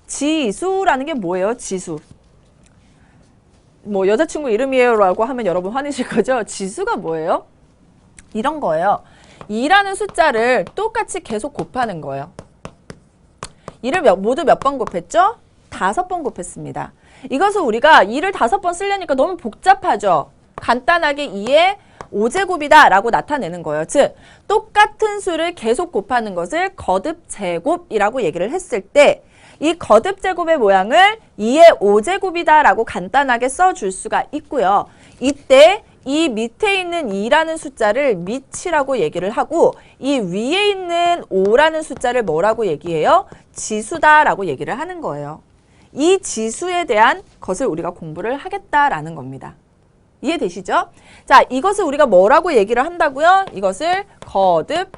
지수라는 게 뭐예요? 지수. 뭐 여자친구 이름이에요 라고 하면 여러분 화내실 거죠? 지수가 뭐예요? 이런 거예요. 2라는 숫자를 똑같이 계속 곱하는 거예요. 2를 모두 몇 번 곱했죠? 5번 곱했습니다. 이것을 우리가 2를 5번 쓰려니까 너무 복잡하죠? 간단하게 2의 5제곱이다 라고 나타내는 거예요. 즉 똑같은 수를 계속 곱하는 것을 거듭제곱이라고 얘기를 했을 때 이 거듭제곱의 모양을 2의 5제곱이다 라고 간단하게 써줄 수가 있고요. 이때 이 밑에 있는 2라는 숫자를 밑이라고 얘기를 하고 이 위에 있는 5라는 숫자를 뭐라고 얘기해요? 지수다라고 얘기를 하는 거예요. 이 지수에 대한 것을 우리가 공부를 하겠다라는 겁니다. 이해되시죠? 자, 이것을 우리가 뭐라고 얘기를 한다고요? 이것을 거듭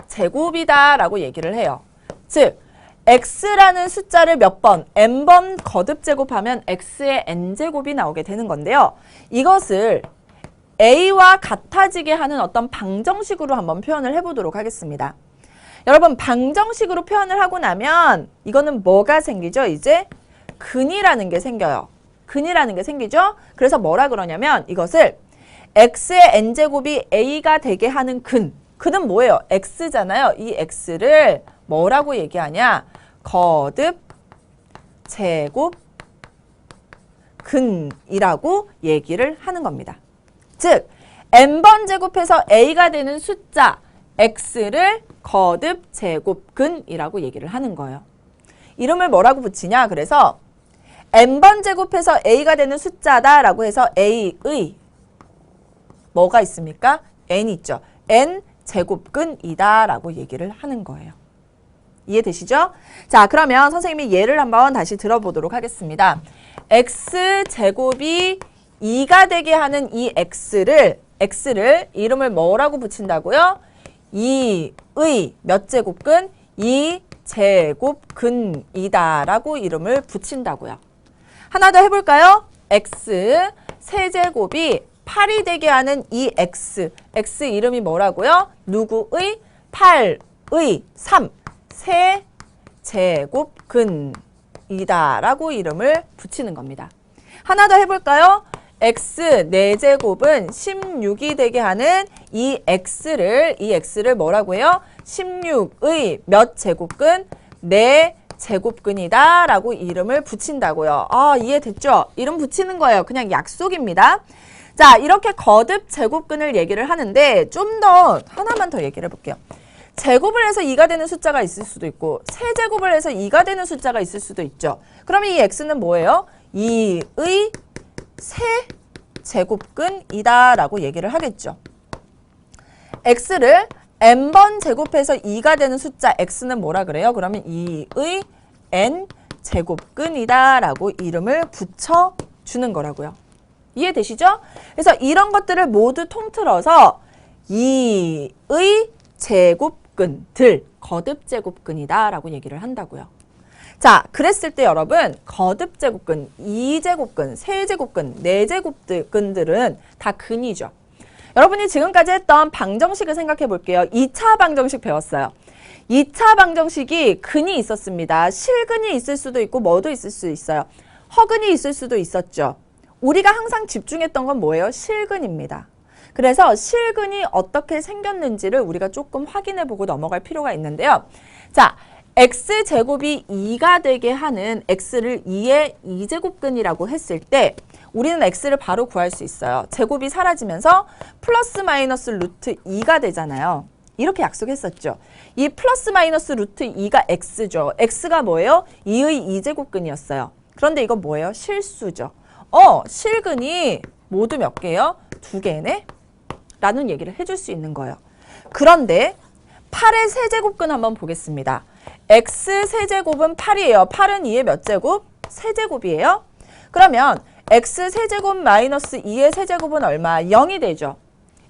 제곱이다라고 얘기를 해요. 즉 x라는 숫자를 몇 번, n번 거듭 제곱하면 x의 n제곱이 나오게 되는 건데요. 이것을 a와 같아지게 하는 어떤 방정식으로 한번 표현을 해보도록 하겠습니다. 여러분 방정식으로 표현을 하고 나면 이거는 뭐가 생기죠? 이제 근이라는 게 생겨요. 근이라는 게 생기죠? 그래서 뭐라 그러냐면 이것을 x의 n제곱이 a가 되게 하는 근. 근은 뭐예요? x잖아요. 이 x를 뭐라고 얘기하냐? 거듭 제곱 근이라고 얘기를 하는 겁니다. 즉 n번 제곱해서 a가 되는 숫자 x를 거듭 제곱 근이라고 얘기를 하는 거예요. 이름을 뭐라고 붙이냐? 그래서 n번 제곱해서 a가 되는 숫자다라고 해서 a의 뭐가 있습니까? n이 있죠. n 제곱근이다라고 얘기를 하는 거예요. 이해되시죠? 자, 그러면 선생님이 예를 한번 다시 들어보도록 하겠습니다. x제곱이 2가 되게 하는 이 x를 이름을 뭐라고 붙인다고요? 2의 몇 제곱근? 2제곱근이다라고 이름을 붙인다고요. 하나 더 해볼까요? x 세제곱이 8이 되게 하는 이 x 이름이 뭐라고요? 누구의? 8의 3 세제곱근이다라고 이름을 붙이는 겁니다. 하나 더 해볼까요? x 4제곱은 16이 되게 하는 이 x를 뭐라고 해요? 16의 몇 제곱근? 4제곱근이다 라고 이름을 붙인다고요. 아, 이해됐죠? 이름 붙이는 거예요. 그냥 약속입니다. 자, 이렇게 거듭 제곱근을 얘기를 하는데 좀 더 하나만 더 얘기를 해볼게요. 제곱을 해서 2가 되는 숫자가 있을 수도 있고 세제곱을 해서 2가 되는 숫자가 있을 수도 있죠. 그러면 이 x는 뭐예요? 2의 세제곱근이다 라고 얘기를 하겠죠. x를 n번 제곱해서 2가 되는 숫자 x는 뭐라 그래요? 그러면 2의 n제곱근이다 라고 이름을 붙여주는 거라고요. 이해되시죠? 그래서 이런 것들을 모두 통틀어서 2의 제곱근들, 거듭제곱근이다 라고 얘기를 한다고요. 자, 그랬을 때 여러분 거듭제곱근, 2제곱근, 3제곱근, 4제곱근들은 다 근이죠. 여러분이 지금까지 했던 방정식을 생각해 볼게요. 2차 방정식 배웠어요. 2차 방정식이 근이 있었습니다. 실근이 있을 수도 있고 뭐도 있을 수 있어요. 허근이 있을 수도 있었죠. 우리가 항상 집중했던 건 뭐예요? 실근입니다. 그래서 실근이 어떻게 생겼는지를 우리가 조금 확인해보고 넘어갈 필요가 있는데요. 자, x제곱이 2가 되게 하는 x를 2의 2제곱근이라고 했을 때 우리는 x를 바로 구할 수 있어요. 제곱이 사라지면서 플러스 마이너스 루트 2가 되잖아요. 이렇게 약속했었죠. 이 플러스 마이너스 루트 2가 x죠. x가 뭐예요? 2의 2제곱근이었어요. 그런데 이건 뭐예요? 실수죠. 실근이 모두 몇 개요? 2개네? 라는 얘기를 해줄 수 있는 거예요. 그런데 8의 세제곱근 한번 보겠습니다. x 세제곱은 8이에요. 8은 2의 몇 제곱? 세제곱이에요. 그러면 x 세제곱 마이너스 2의 세제곱은 얼마? 0이 되죠.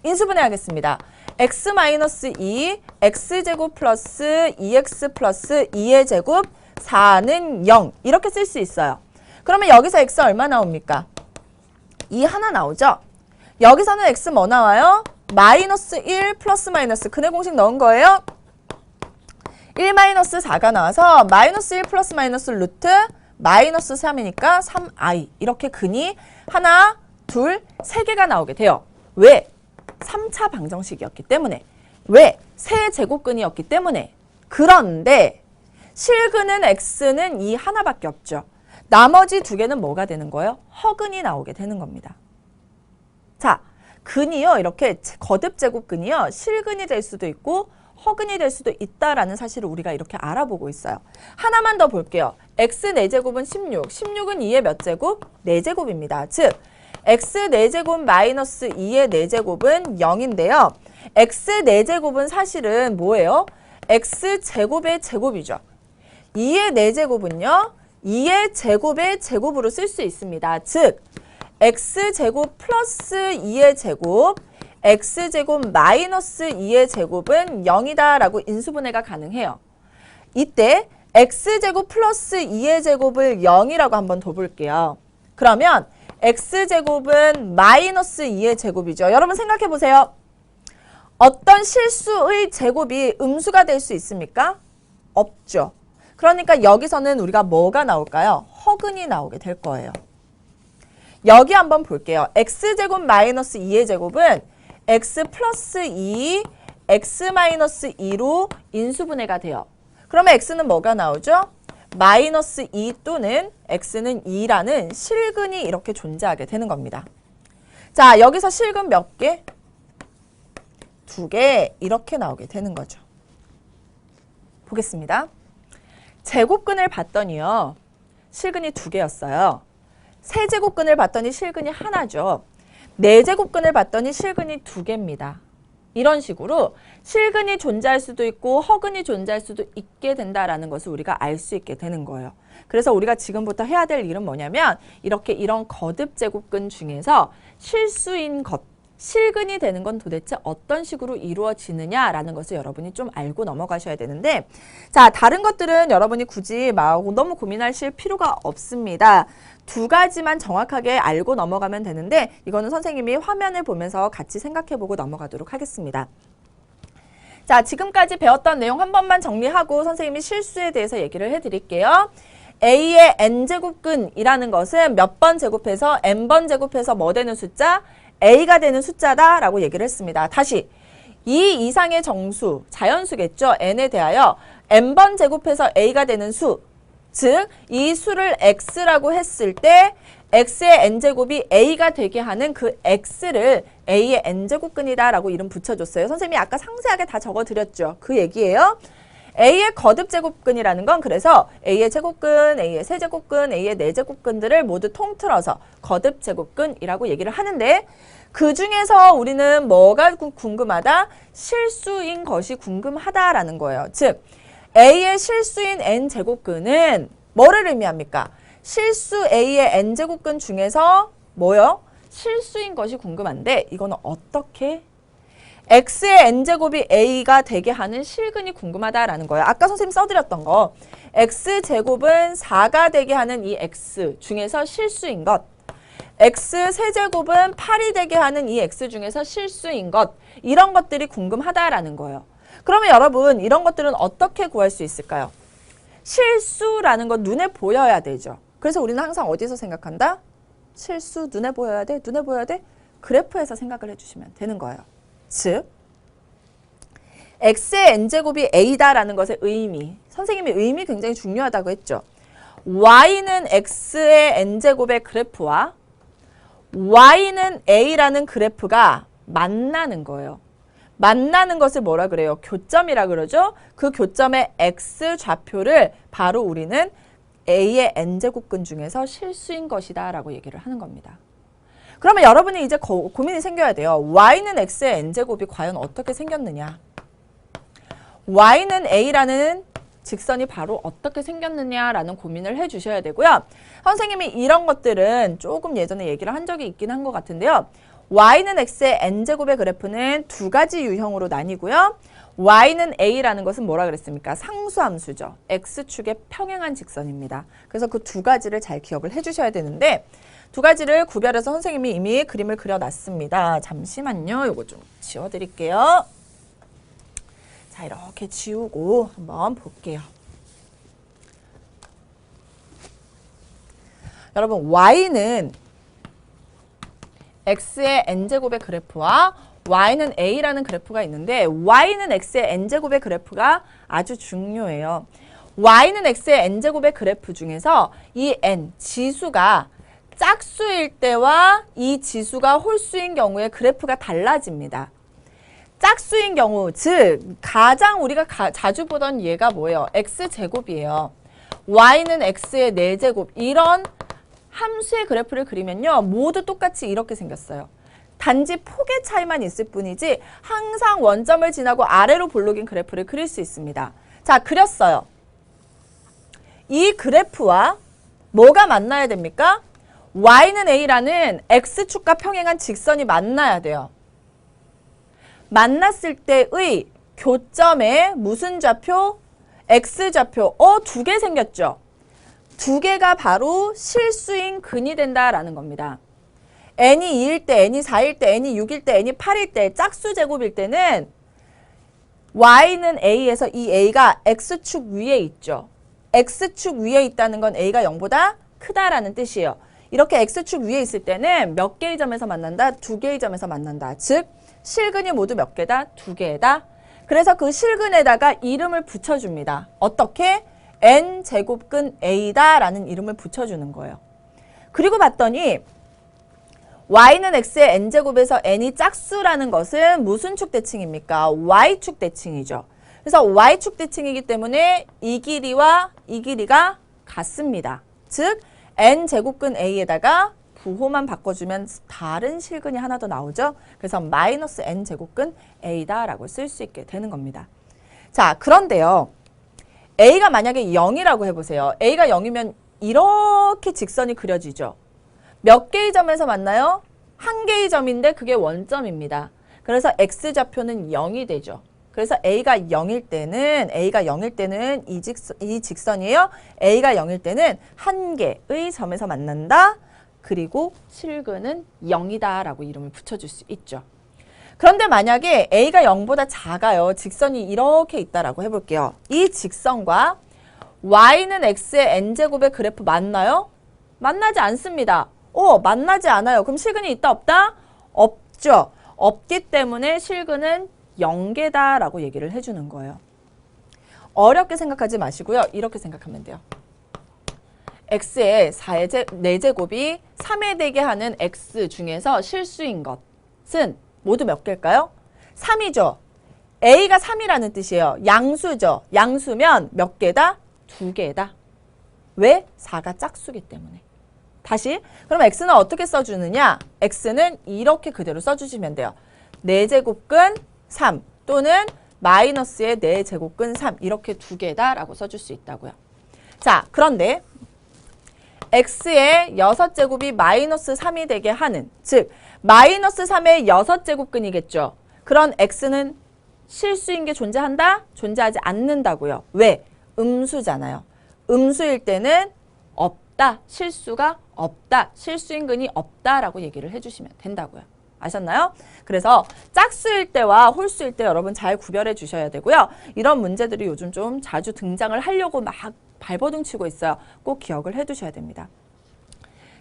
인수분해 하겠습니다. x 마이너스 2, x제곱 플러스 2x 플러스 2의 제곱 4는 0 이렇게 쓸 수 있어요. 그러면 여기서 x 얼마 나옵니까? 2 하나 나오죠? 여기서는 x 뭐 나와요? 마이너스 1 플러스 마이너스 근의 공식 넣은 거예요? 1-4가 나와서 마이너스 1 플러스 마이너스 루트 마이너스 3이니까 3i 이렇게 근이 하나, 둘, 세 개가 나오게 돼요. 왜? 3차 방정식이었기 때문에. 왜? 세 제곱근이었기 때문에. 그런데 실근은 x는 이 하나밖에 없죠. 나머지 두 개는 뭐가 되는 거예요? 허근이 나오게 되는 겁니다. 자, 근이요. 이렇게 거듭 제곱근이요. 실근이 될 수도 있고 허근이 될 수도 있다라는 사실을 우리가 이렇게 알아보고 있어요. 하나만 더 볼게요. x 4제곱은 16. 16은 2의 몇 제곱? 4제곱입니다. 즉, x 4제곱 마이너스 2의 4제곱은 0인데요. x 4제곱은 사실은 뭐예요? x 제곱의 제곱이죠. 2의 4제곱은요. 2의 제곱의 제곱으로 쓸 수 있습니다. 즉, x제곱 플러스 2의 제곱, x제곱 마이너스 2의 제곱은 0이다 라고 인수분해가 가능해요. 이때 x제곱 플러스 2의 제곱을 0이라고 한번 더 볼게요. 그러면 x제곱은 마이너스 2의 제곱이죠. 여러분 생각해 보세요. 어떤 실수의 제곱이 음수가 될 수 있습니까? 없죠. 그러니까 여기서는 우리가 뭐가 나올까요? 허근이 나오게 될 거예요. 여기 한번 볼게요. x제곱 마이너스 2의 제곱은 x 플러스 2, x 마이너스 2로 인수분해가 돼요. 그러면 x는 뭐가 나오죠? 마이너스 2 또는 x는 2라는 실근이 이렇게 존재하게 되는 겁니다. 자, 여기서 실근 몇 개? 2개 이렇게 나오게 되는 거죠. 보겠습니다. 제곱근을 봤더니요. 실근이 2개였어요. 세제곱근을 봤더니 실근이 하나죠. 4제곱근을 봤더니 실근이 2개입니다. 이런 식으로 실근이 존재할 수도 있고 허근이 존재할 수도 있게 된다라는 것을 우리가 알 수 있게 되는 거예요. 그래서 우리가 지금부터 해야 될 일은 뭐냐면 이렇게 이런 거듭 제곱근 중에서 실수인 것, 실근이 되는 건 도대체 어떤 식으로 이루어지느냐라는 것을 여러분이 좀 알고 넘어가셔야 되는데, 자, 다른 것들은 여러분이 굳이 너무 고민하실 필요가 없습니다. 2가지만 정확하게 알고 넘어가면 되는데 이거는 선생님이 화면을 보면서 같이 생각해보고 넘어가도록 하겠습니다. 자, 지금까지 배웠던 내용 한 번만 정리하고 선생님이 실수에 대해서 얘기를 해드릴게요. A의 n제곱근이라는 것은 몇 번 제곱해서 n번 제곱해서 뭐 되는 숫자? A가 되는 숫자다 라고 얘기를 했습니다. 다시 이 이상의 정수, 자연수겠죠. n에 대하여 n번 제곱해서 A가 되는 수, 즉 이 수를 x라고 했을 때 x의 n제곱이 A가 되게 하는 그 x를 A의 n제곱근이다 라고 이름 붙여줬어요. 선생님이 아까 상세하게 다 적어드렸죠. 그 얘기예요. A의 거듭 제곱근이라는 건 그래서 A의 제곱근, A의 세제곱근, A의 네제곱근들을 모두 통틀어서 거듭 제곱근이라고 얘기를 하는데 그 중에서 우리는 뭐가 궁금하다? 실수인 것이 궁금하다라는 거예요. 즉 A의 실수인 n제곱근은 뭐를 의미합니까? 실수 A의 n제곱근 중에서 뭐요? 실수인 것이 궁금한데 이거는 어떻게? x의 n제곱이 a가 되게 하는 실근이 궁금하다라는 거예요. 아까 선생님 써드렸던 거. x제곱은 4가 되게 하는 이 x 중에서 실수인 것. x 세제곱은 8이 되게 하는 이 x 중에서 실수인 것. 이런 것들이 궁금하다라는 거예요. 그러면 여러분 이런 것들은 어떻게 구할 수 있을까요? 실수라는 건 눈에 보여야 되죠. 그래서 우리는 항상 어디서 생각한다? 실수 눈에 보여야 돼? 눈에 보여야 돼? 그래프에서 생각을 해주시면 되는 거예요. 즉 x의 n제곱이 a다라는 것의 의미, 선생님이 의미 굉장히 중요하다고 했죠. y는 x의 n제곱의 그래프와 y는 a라는 그래프가 만나는 거예요. 만나는 것을 뭐라 그래요? 교점이라 그러죠. 그 교점의 x 좌표를 바로 우리는 a의 n제곱근 중에서 실수인 것이다 라고 얘기를 하는 겁니다. 그러면 여러분이 이제 고민이 생겨야 돼요. y는 x의 n제곱이 과연 어떻게 생겼느냐? y는 a라는 직선이 바로 어떻게 생겼느냐라는 고민을 해주셔야 되고요. 선생님이 이런 것들은 조금 예전에 얘기를 한 적이 있긴 한 것 같은데요. y는 x의 n제곱의 그래프는 2가지 유형으로 나뉘고요. y는 a라는 것은 뭐라 그랬습니까? 상수함수죠. x축의 평행한 직선입니다. 그래서 그 2가지를 잘 기억을 해주셔야 되는데 2가지를 구별해서 선생님이 이미 그림을 그려놨습니다. 잠시만요. 이거 좀 지워드릴게요. 자, 이렇게 지우고 한번 볼게요. 여러분, y는 x의 n제곱의 그래프와 y는 a라는 그래프가 있는데 y는 x의 n제곱의 그래프가 아주 중요해요. y는 x의 n제곱의 그래프 중에서 이 n, 지수가 짝수일 때와 이 지수가 홀수인 경우에 그래프가 달라집니다. 짝수인 경우, 즉 가장 우리가 자주 보던 예가 뭐예요? x제곱이에요. y는 x의 4제곱, 이런 함수의 그래프를 그리면요, 모두 똑같이 이렇게 생겼어요. 단지 폭의 차이만 있을 뿐이지 항상 원점을 지나고 아래로 볼록인 그래프를 그릴 수 있습니다. 자, 그렸어요. 이 그래프와 뭐가 만나야 됩니까? y는 a라는 x축과 평행한 직선이 만나야 돼요. 만났을 때의 교점에 무슨 좌표? x좌표. 두 개 생겼죠? 두 개가 바로 실수인 근이 된다라는 겁니다. n이 2일 때, n이 4일 때, n이 6일 때, n이 8일 때, 짝수 제곱일 때는 y는 a에서 이 a가 x축 위에 있죠. x축 위에 있다는 건 a가 0보다 크다라는 뜻이에요. 이렇게 x축 위에 있을 때는 몇 개의 점에서 만난다? 2개의 점에서 만난다. 즉 실근이 모두 몇 개다? 2개다. 그래서 그 실근에다가 이름을 붙여줍니다. 어떻게? n제곱근 a다라는 이름을 붙여주는 거예요. 그리고 봤더니 y는 x의 n제곱에서 n이 짝수라는 것은 무슨 축 대칭입니까? y축 대칭이죠. 그래서 y축 대칭이기 때문에 이 길이와 이 길이가 같습니다. 즉 n제곱근 a에다가 부호만 바꿔주면 다른 실근이 하나 더 나오죠. 그래서 마이너스 n제곱근 a다라고 쓸 수 있게 되는 겁니다. 자, 그런데요. a가 만약에 0이라고 해보세요. a가 0이면 이렇게 직선이 그려지죠. 몇 개의 점에서 만나요? 한 개의 점인데 그게 원점입니다. 그래서 x좌표는 0이 되죠. 그래서 a가 0일 때는 이 직선이에요. a가 0일 때는 한 개의 점에서 만난다. 그리고 실근은 0이다 라고 이름을 붙여줄 수 있죠. 그런데 만약에 a가 0보다 작아요. 직선이 이렇게 있다라고 해볼게요. 이 직선과 y는 x의 n제곱의 그래프 맞나요? 만나지 않습니다. 만나지 않아요. 그럼 실근이 있다 없다? 없죠. 없기 때문에 실근은 0개다라고 얘기를 해주는 거예요. 어렵게 생각하지 마시고요. 이렇게 생각하면 돼요. x의 4제곱이 3에 되게 하는 x 중에서 실수인 것은 모두 몇 개일까요? 3이죠. a가 3이라는 뜻이에요. 양수죠. 양수면 몇 개다? 2개다. 왜? 4가 짝수기 때문에. 다시, 그럼 x는 어떻게 써주느냐? x는 이렇게 그대로 써주시면 돼요. 4제곱근 3 또는 마이너스의 4제곱근 3 이렇게 2개다 라고 써줄 수 있다고요. 자, 그런데 x의 6제곱이 마이너스 3이 되게 하는, 즉 마이너스 3의 6제곱근이겠죠. 그런 x는 실수인 게 존재한다? 존재하지 않는다고요. 왜? 음수잖아요. 음수일 때는 없다, 실수가 없다, 실수인 근이 없다라고 얘기를 해주시면 된다고요. 아셨나요? 그래서 짝수일 때와 홀수일 때 여러분 잘 구별해 주셔야 되고요. 이런 문제들이 요즘 좀 자주 등장을 하려고 막 발버둥 치고 있어요. 꼭 기억을 해 두셔야 됩니다.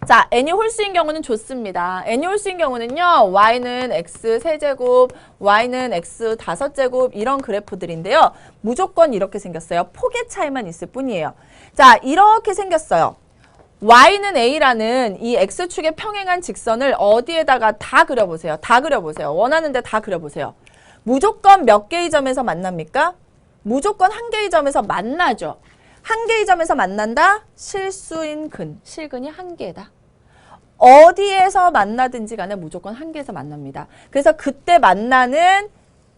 자, n이 홀수인 경우는 좋습니다. n이 홀수인 경우는요. y는 x 세제곱, y는 x 5제곱 이런 그래프들인데요. 무조건 이렇게 생겼어요. 폭의 차이만 있을 뿐이에요. 자, 이렇게 생겼어요. y는 a라는 이 x축에 평행한 직선을 어디에다가 다 그려보세요. 다 그려보세요. 원하는 데 다 그려보세요. 무조건 몇 개의 점에서 만납니까? 무조건 한 개의 점에서 만나죠. 한 개의 점에서 만난다? 실수인 근, 실근이 한 개다. 어디에서 만나든지 간에 무조건 한 개에서 만납니다. 그래서 그때 만나는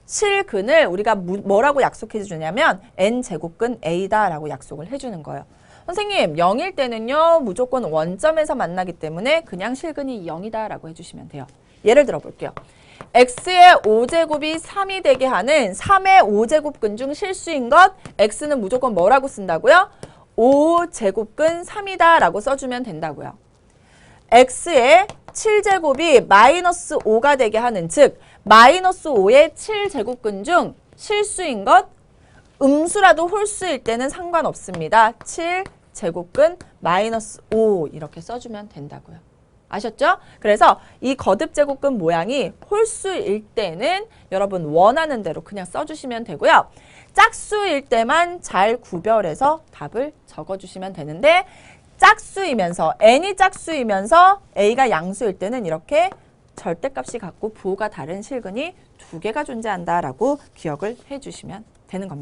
실근을 우리가 뭐라고 약속해 주냐면 n제곱근 a다라고 약속을 해주는 거예요. 선생님, 0일 때는요. 무조건 원점에서 만나기 때문에 그냥 실근이 0이다라고 해주시면 돼요. 예를 들어 볼게요. x의 5제곱이 3이 되게 하는 3의 5제곱근 중 실수인 것 x는 무조건 뭐라고 쓴다고요? 5제곱근 3이다 라고 써주면 된다고요. x의 7제곱이 마이너스 5가 되게 하는 즉 마이너스 5의 7제곱근 중 실수인 것, 음수라도 홀수일 때는 상관없습니다. 7 제곱근 마이너스 5 이렇게 써주면 된다고요. 아셨죠? 그래서 이 거듭 제곱근 모양이 홀수일 때는 여러분 원하는 대로 그냥 써주시면 되고요. 짝수일 때만 잘 구별해서 답을 적어주시면 되는데 짝수이면서 n이 짝수이면서 a가 양수일 때는 이렇게 절대값이 같고 부호가 다른 실근이 두 개가 존재한다라고 기억을 해주시면 되는 겁니다.